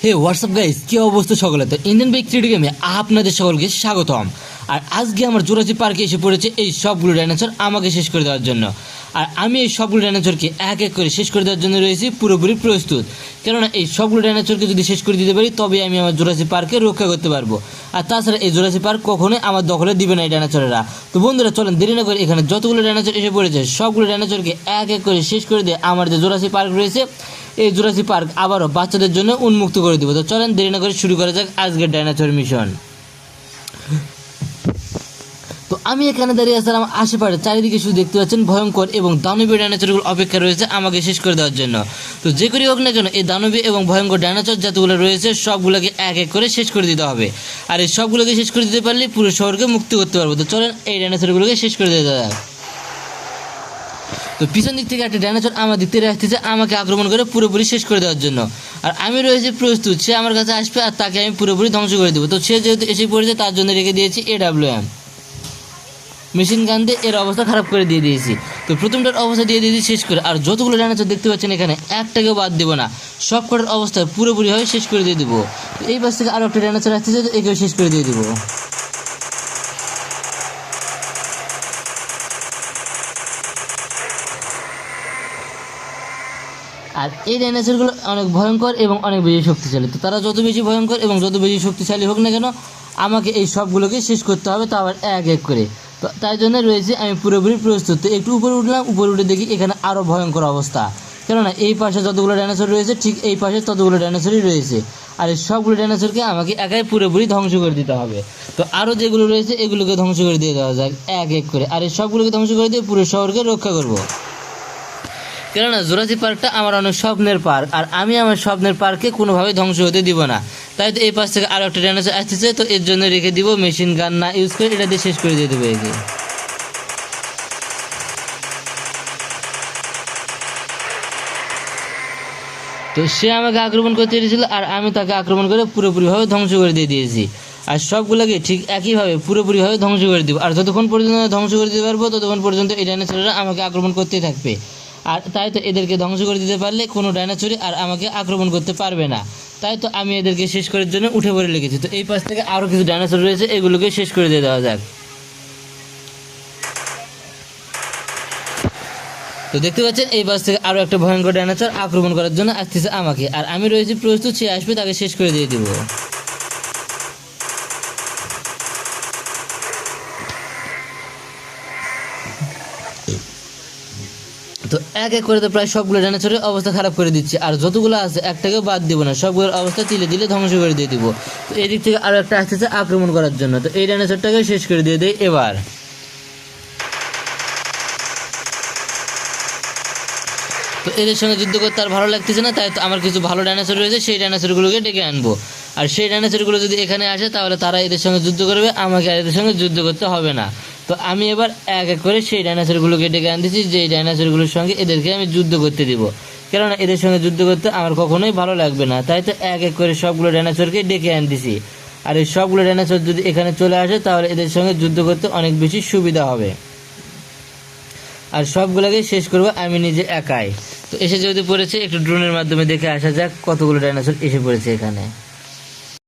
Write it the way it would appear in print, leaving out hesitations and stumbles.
হে WhatsApp guys, কি অবস্থা সকলে? তো ইন্ডিয়ান বাইক থ্রিডি গেমে আপনাদের সকলকে স্বাগতম। আর আজকে আমার জুরাসিক পার্কে এসে পড়েছে এই সবগুলো ডাইনোসর আমাকে শেষ করে দেওয়ার জন্য। আর আমি এই সবগুলো ডাইনোসরকে এক এক করে শেষ করে দেওয়ার জন্য রয়েছি পুরোপুরি প্রস্তুত। কেননা এই সবগুলো ডাইনোসরকে যদি শেষ করে দিতে পারি তবে আমি আমার জুরাসিক পার্কে রক্ষা করতে পারবো। আর তাছাড়া এই জুরাসিক পার্ক কখনোই আমার দখলে দিবে না এই ডাইনোসরেরা। তো বন্ধুরা চলেন দেরি না করে এখানে যতগুলো ডাইনোসর এসে পড়েছে সবগুলো ডাইনোসরকে এক এক করে শেষ করে দিয়ে আমার যে জুরাসিক পার্ক রয়েছে এই জুরাসিক পার্ক আবারও বাচ্চাদের জন্য উন্মুক্ত করে দিব। তো চলেন দেরি না করে শুরু করা যাক আজকের ডাইনোসর মিশন। তো আমি এখানে দাঁড়িয়ে আসলাম, আশেপাশে চারিদিকে শুধু দেখতে পাচ্ছেন ভয়ঙ্কর এবং দানবীয় ডাইনোসরগুলো অপেক্ষা রয়েছে আমাকে শেষ করে দেওয়ার জন্য। তো যে করেই হোক না কেন এই দানবীয় এবং ভয়ঙ্কর ডাইনোসর যতগুলো রয়েছে সবগুলোকে এক এক করে শেষ করে দিতে হবে। আর এই সবগুলোকে শেষ করে দিতে পারলে পুরো শহরকে মুক্তি করতে পারবো। তো চলেন এই ডাইনোসরগুলোকে শেষ করে দিতে যাক। তো পিছন দিক থেকে একটা ডাইনোসর আমার দিক থেকে আসতেছে আমাকে আক্রমণ করে পুরোপুরি শেষ করে দেওয়ার জন্য। আর আমি রয়েছি প্রস্তুত, সে আমার কাছে আসবে আর তাকে আমি পুরোপুরি ধ্বংস করে দেবো। তো সে যেহেতু এসে পড়েছে তার জন্য রেখে দিয়েছি AWM মেশিন গান দিয়ে এর অবস্থা খারাপ করে দিয়ে দিয়েছি। তো প্রথমটার অবস্থা দিয়ে দিয়েছি শেষ করে। আর যতগুলো ডাইনোসর দেখতে পাচ্ছেন এখানে একটাকেও বাদ দেবো না, সব কটার অবস্থা পুরোপুরিভাবে শেষ করে দিয়ে দেবো। তো এই পাশ থেকে আরও একটা ডাইনোসর আসতেছে, তো একেও শেষ করে দিয়ে দেবো। আর এই ডাইনোসরগুলো অনেক ভয়ঙ্কর এবং অনেক বেশি শক্তিশালী। তো তারা যত বেশি ভয়ঙ্কর এবং যত বেশি শক্তিশালী হোক না কেন আমাকে এই সবগুলোকে শেষ করতে হবে, তা আবার এক এক করে। তো তাই জন্য রয়েছে আমি পুরোপুরি প্রস্তুত। তো একটু উপরে উঠলাম, উপরে উঠে দেখি এখানে আরও ভয়ঙ্কর অবস্থা। কেননা এই পাশে যতগুলো ডাইনোসর রয়েছে ঠিক এই পাশে ততগুলো ডাইনোসরই রয়েছে। আর এই সবগুলো ডাইনোসরকে আমাকে একাই পুরোপুরি ধ্বংস করে দিতে হবে। তো আরও যেগুলো রয়েছে এগুলোকে ধ্বংস করে দিয়ে দেওয়া যাক এক এক করে। আর এই সবগুলোকে ধ্বংস করে দিয়ে পুরো শহরকে রক্ষা করবো। কেননা জুরাসিক পার্কটা আমার অনেক স্বপ্নের পার্ক, আর আমি আমার স্বপ্নের পার্কে কোনোভাবেই ধ্বংস হতে দিব না। তাই তো এই পাশ থেকে আরও একটা ডাইনোসর আসতেছে, তো এর জন্য রেখে দিব মেশিন গান না ইউজ করে এটা দিয়ে শেষ করে দিয়ে দেবো একে। তো সে আমাকে আক্রমণ করতে এসেছিল আর আমি তাকে আক্রমণ করে পুরোপুরিভাবে ধ্বংস করে দিয়ে দিয়েছি। আর সবগুলোকে ঠিক একইভাবে পুরোপুরিভাবে ধ্বংস করে দিব। আর যতক্ষণ পর্যন্ত ধ্বংস করে দিতে পারবো ততক্ষণ পর্যন্ত এই ডাইনোসররা আমাকে আক্রমণ করতেই থাকবে। আর তাই তো এদেরকে ধ্বংস করে দিতে পারলে কোনো ডাইনোসরই আর আমাকে আক্রমণ করতে পারবে না। তাই তো আমি এদেরকে শেষ করার জন্য উঠে পড়ে লেগেছি। তো এই পাশ থেকে আরও কিছু ডাইনোসর রয়েছে, এগুলোকে শেষ করে দিয়ে দেওয়া যাক। তো দেখতে পাচ্ছেন এই পাশ থেকে আরও একটা ভয়ঙ্কর ডাইনোসর আক্রমণ করার জন্য আসতেছে আমাকে, আর আমি রয়েছি প্রস্তুত, সে আসবে তাকে শেষ করে দিয়ে দেবো। তো এক এক করে তো প্রায় সবগুলো ডাইনোসরের অবস্থা খারাপ করে দিচ্ছে। আর যতগুলো আছে একটাকেও বাদ দিব না, সবগুলোর অবস্থা তিলে দিলে ধ্বংস করে দিয়ে দিব। তো এই দিক থেকে আরও একটা আসতেছে আক্রমণ করার জন্য, তো এই ডাইনোসরটাকে শেষ করে দিয়ে দেয় এবার। তো এদের সঙ্গে যুদ্ধ করতে আর ভালো লাগতেছে না, তাই তো আমার কিছু ভালো ডাইনোসর রয়েছে সেই ডাইনোসরগুলোকে ডেকে আনবো। আর সেই ডাইনোসরগুলো যদি এখানে আসে তাহলে তারা এদের সঙ্গে যুদ্ধ করবে, আমাকে আর এদের সঙ্গে যুদ্ধ করতে হবে না। তো আমি এবার এক এক করে সেই ডাইনোসরগুলোকে ডেকে আনতেছি, যে ডাইনোসরগুলোর সঙ্গে এদেরকে আমি যুদ্ধ করতে দিব। কেননা এদের সঙ্গে যুদ্ধ করতে আমার কখনোই ভালো লাগবে না। তাই তো এক এক করে সবগুলো ডাইনোসরকে ডেকে আনতেছি। আর এই সবগুলো ডাইনোসর যদি এখানে চলে আসে তাহলে এদের সঙ্গে যুদ্ধ করতে অনেক বেশি সুবিধা হবে। আর সবগুলোকে শেষ করব আমি নিজে একাই। তো এসে যদি পড়েছে একটু ড্রোনের মাধ্যমে দেখে আসা যাক কতগুলো ডাইনোসর এসে পড়েছে এখানে।